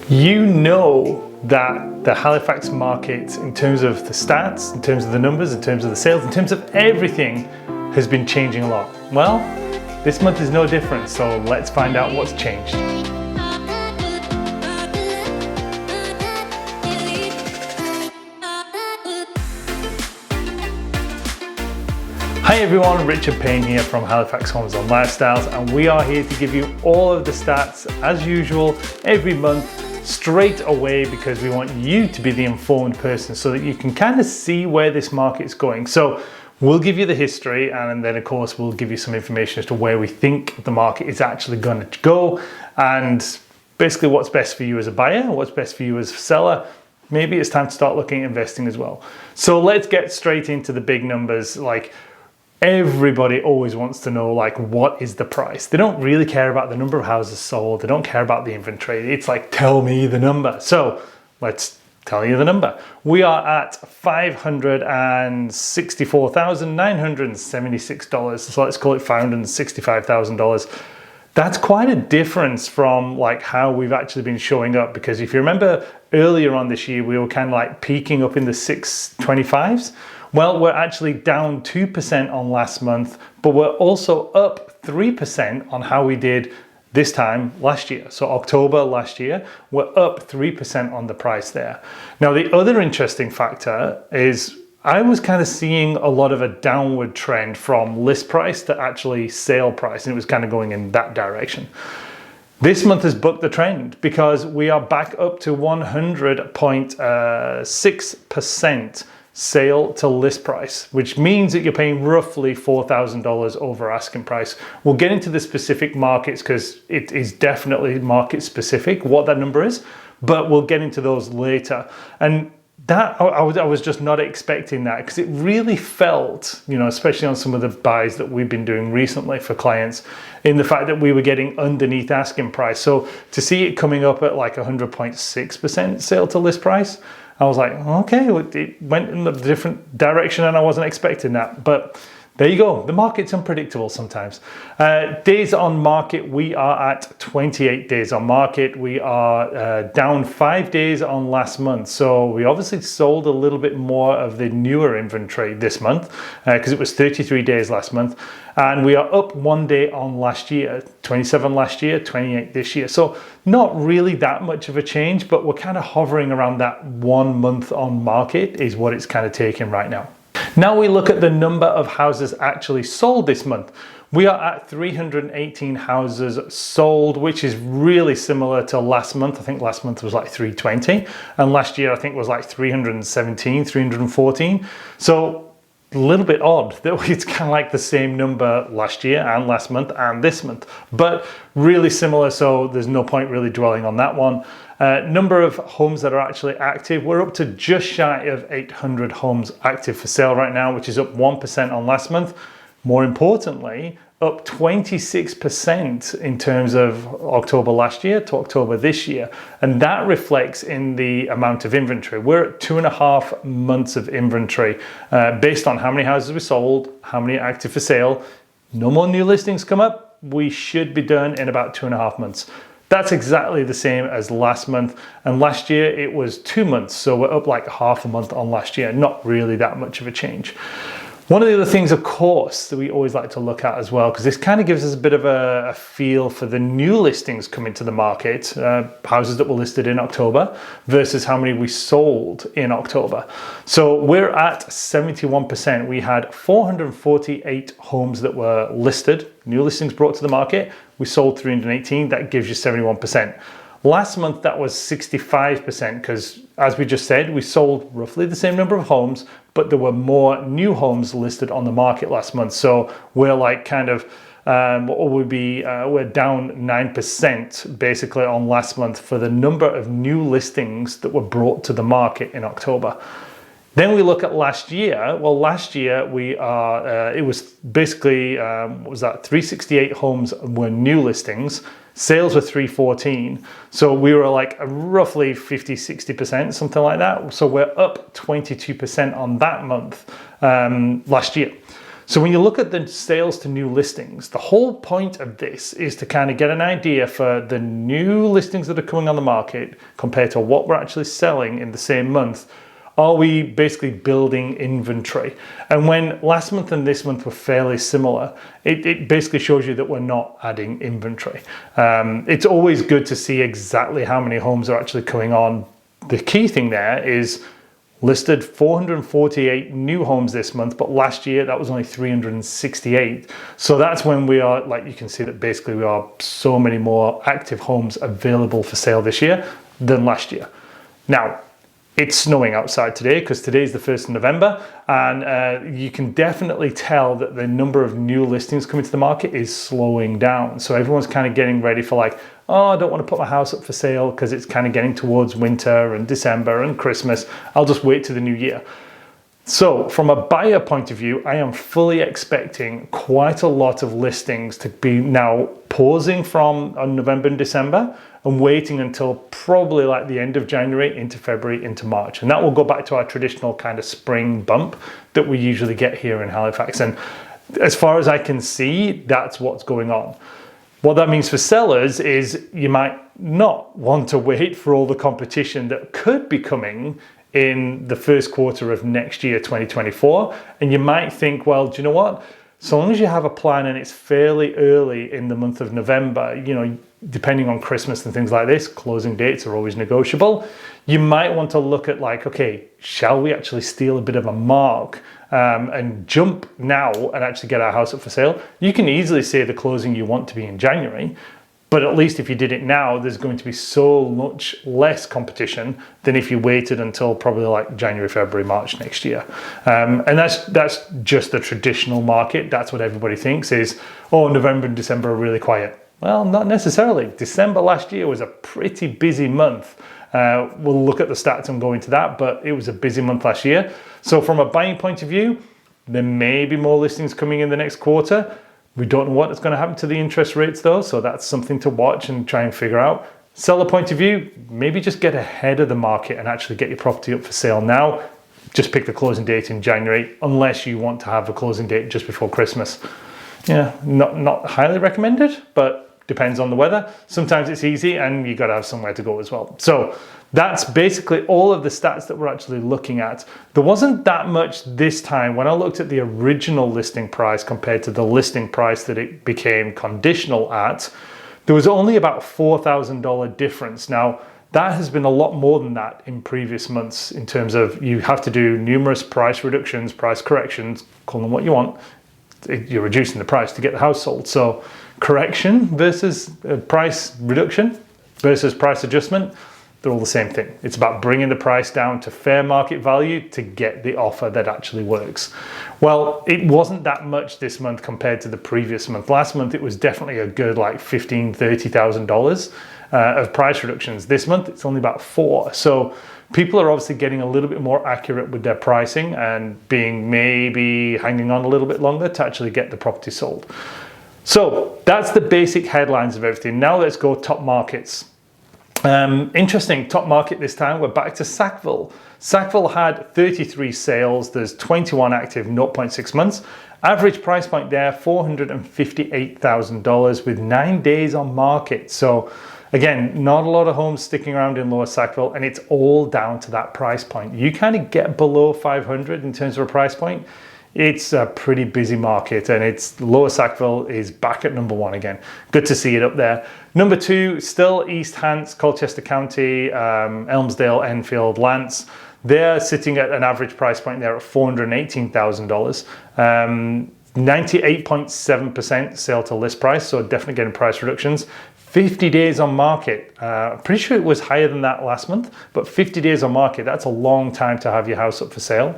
You know that the Halifax market, in terms of the stats, in terms of the numbers, in terms of the sales, in terms of everything, has been changing a lot. Well, this month is no different, so let's find out what's changed. Hi everyone, Richard Payne here from Halifax Homes and Lifestyles, and we are here to give you all of the stats as usual every month straight away, because we want you to be the informed person so that you can kind of see where this market's going. So we'll give you the history, and then of course we'll give you some information as to where we think the market is actually going to go, and basically what's best for you as a buyer, what's best for you as a seller. Maybe it's time to start looking at investing as well. So let's get straight into the big numbers. Like, everybody always wants to know, like, what is the price? They don't really care about the number of houses sold. They don't care about the inventory. It's like, tell me the number. So let's tell you the number. We are at $564,976. So let's call it $565,000. That's quite a difference from like how we've actually been showing up, because if you remember earlier on this year, we were kind of like peaking up in the 625s. Well, we're actually down 2% on last month, but we're also up 3% on how we did this time last year. So October last year, we're up 3% on the price there. Now, the other interesting factor is I was kind of seeing a lot of a downward trend from list price to actually sale price, and it was kind of going in that direction. This month has bucked the trend, because we are back up to 100.6% sale to list price, which means that you're paying roughly $4,000 over asking price. We'll get into the specific markets, because it is definitely market specific what that number is, but we'll get into those later. And that I was just not expecting that, because it really felt, you know, especially on some of the buys that we've been doing recently for clients, in the fact that we were getting underneath asking price. So to see it coming up at like 100.6% sale to list price, I was like, okay, it went in a different direction and I wasn't expecting that. But there you go. The market's unpredictable sometimes. Days on market, we are at 28 days on market. We are down 5 days on last month. So we obviously sold a little bit more of the newer inventory this month, because it was 33 days last month. And we are up 1 day on last year, 27 last year, 28 this year. So not really that much of a change, but we're kind of hovering around that 1 month on market is what it's kind of taking right now. Now we look at the number of houses actually sold this month. We are at 318 houses sold, which is really similar to last month. I think last month was like 320, and last year I think was like 317, 314. So a little bit odd that it's kind of like the same number last year and last month and this month, but really similar, so there's no point really dwelling on that one. Number of homes that are actually active, we're up to just shy of 800 homes active for sale right now, which is up 1% on last month. More importantly, up 26% in terms of October last year to October this year. And that reflects in the amount of inventory. We're at 2.5 months of inventory based on how many houses we sold, how many are active for sale. No more new listings come up. We should be done in about 2.5 months. That's exactly the same as last month. And last year it was 2 months. So we're up like half a month on last year. Not really that much of a change. One of the other things, of course, that we always like to look at as well, because this kind of gives us a bit of a feel for the new listings coming to the market, houses that were listed in October versus how many we sold in October. So we're at 71%. We had 448 homes that were listed, new listings brought to the market. We sold 318. That gives you 71%. Last month, that was 65%, because as we just said, we sold roughly the same number of homes, but there were more new homes listed on the market last month. So we're like kind of, we're down 9% basically on last month for the number of new listings that were brought to the market in October. Then we look at last year. Well, last year we are, it was basically, what was that? 368 homes were new listings. Sales were 314. So we were like roughly 50-60%, something like that. So we're up 22% on that month last year. So when you look at the sales to new listings, the whole point of this is to kind of get an idea for the new listings that are coming on the market compared to what we're actually selling in the same month. Are we basically building inventory? And when last month and this month were fairly similar, it basically shows you that we're not adding inventory. It's always good to see exactly how many homes are actually coming on. The key thing there is listed 448 new homes this month, but last year that was only 368. So that's when we are, like you can see that basically we are so many more active homes available for sale this year than last year. Now, it's snowing outside today because today is the 1st of November, and you can definitely tell that the number of new listings coming to the market is slowing down. So everyone's kind of getting ready for like, oh, I don't want to put my house up for sale because it's kind of getting towards winter and December and Christmas. I'll just wait to the new year. So from a buyer point of view, I am fully expecting quite a lot of listings to be now pausing from November and December and waiting until probably like the end of January into February into March. And that will go back to our traditional kind of spring bump that we usually get here in Halifax. And as far as I can see, that's what's going on. What that means for sellers is you might not want to wait for all the competition that could be coming in the first quarter of next year, 2024. And you might think, well, do you know what? So long as you have a plan and it's fairly early in the month of November, you know, depending on Christmas and things like this, closing dates are always negotiable. You might want to look at like, okay, shall we actually steal a bit of a mark and jump now and actually get our house up for sale? You can easily say the closing you want to be in January, but at least if you did it now, there's going to be so much less competition than if you waited until probably like January, February, March next year. And that's just the traditional market. That's what everybody thinks is, oh, November and December are really quiet. Well, not necessarily. December last year was a pretty busy month. We'll look at the stats and go into that, but it was a busy month last year. So from a buying point of view, there may be more listings coming in the next quarter. We don't know what's going to happen to the interest rates though, so that's something to watch and try and figure out. Seller point of view, maybe just get ahead of the market and actually get your property up for sale now. Just pick the closing date in January, unless you want to have a closing date just before Christmas. Yeah, not highly recommended, but depends on the weather. Sometimes it's easy and you got to have somewhere to go as well. So that's basically all of the stats that we're actually looking at. There wasn't that much this time when I looked at the original listing price compared to the listing price that it became conditional at. There was only about $4,000 difference. Now, that has been a lot more than that in previous months in terms of you have to do numerous price reductions, price corrections, call them what you want. You're reducing the price to get the house sold. So correction versus price reduction versus price adjustment, they're all the same thing. It's about bringing the price down to fair market value to get the offer that actually works. Well, it wasn't that much this month compared to the previous month. Last month, it was definitely a good like $15,000, $30,000 of price reductions. This month, it's only about $4,000. So people are obviously getting a little bit more accurate with their pricing and being maybe hanging on a little bit longer to actually get the property sold. So that's the basic headlines of everything. Now let's go top markets. Interesting, top market this time, we're back to Sackville. Sackville had 33 sales, there's 21 active, 0.6 months. Average price point there, $458,000 with 9 days on market. So again, not a lot of homes sticking around in Lower Sackville, and it's all down to that price point. You kind of get below 500 in terms of a price point, it's a pretty busy market, and it's Lower Sackville is back at number 1 again. Good to see it up there. Number 2, still East Hants, Colchester County, Elmsdale, Enfield, Lance. They're sitting at an average price point there at $418,000. 98.7% sale to list price, so definitely getting price reductions. 50 days on market. Pretty sure it was higher than that last month, but 50 days on market, that's a long time to have your house up for sale.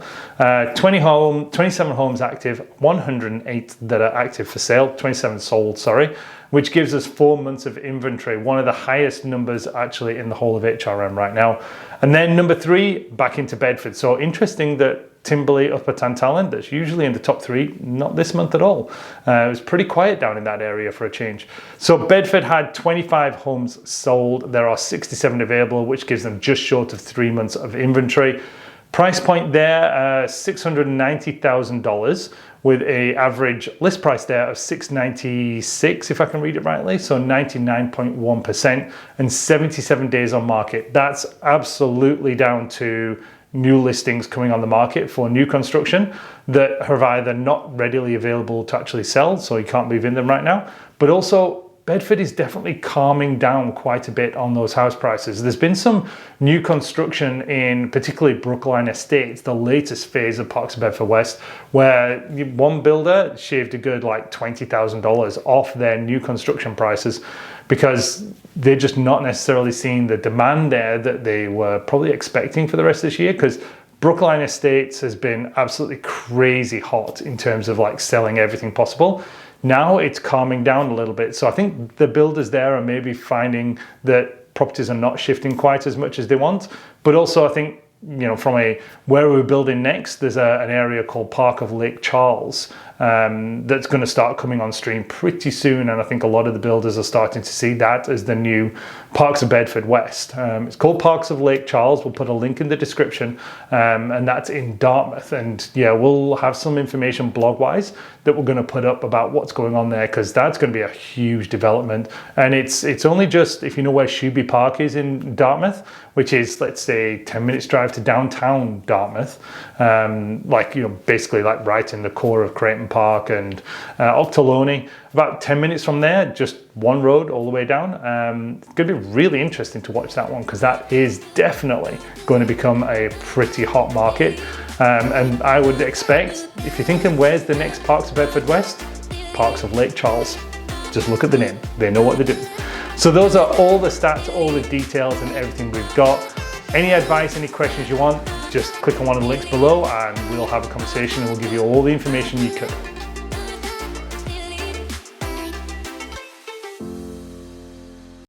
27 homes active, 108 that are active for sale, 27 sold, sorry, which gives us 4 months of inventory, one of the highest numbers actually in the whole of HRM right now. And then number 3, back into Bedford. So interesting that Timberley, Upper Tantallon, that's usually in the top 3, not this month at all. It was pretty quiet down in that area for a change. So Bedford had 25 homes sold. There are 67 available, which gives them just short of 3 months of inventory. Price point there, $690,000 with a average list price there of $696, if I can read it rightly, so 99.1%, and 77 days on market. That's absolutely down to new listings coming on the market for new construction that are either not readily available to actually sell, so you can't move in them right now, but also Bedford is definitely calming down quite a bit on those house prices. There's been some new construction in particularly Brookline Estates, the latest phase of Parks of Bedford West, where one builder shaved a good like $20,000 off their new construction prices because they're just not necessarily seeing the demand there that they were probably expecting for the rest of this year, because Brookline Estates has been absolutely crazy hot in terms of like selling everything possible. Now it's calming down a little bit. So I think the builders there are maybe finding that properties are not shifting quite as much as they want. But also I think, from where we're building next, there's an area called Park of Lake Charles that's going to start coming on stream pretty soon. And I think a lot of the builders are starting to see that as the new Parks of Bedford West. It's called Parks of Lake Charles. We'll put a link in the description. And that's in Dartmouth. And yeah, we'll have some information blog-wise that we're going to put up about what's going on there, because that's going to be a huge development. And it's only just, if you know where Shoeby Park is in Dartmouth, which is, let's say, 10 minutes drive to downtown Dartmouth, basically like right in the core of Creighton Park and Octoloni. About 10 minutes from there, just one road all the way down. It's going to be really interesting to watch that one, because that is definitely going to become a pretty hot market. And I would expect, if you're thinking where's the next Parks of Bedford West, Parks of Lake Charles. Just look at the name, they know what they're doing. So those are all the stats, all the details and everything we've got. Any advice, any questions you want, just click on one of the links below and we'll have a conversation and we'll give you all the information you could.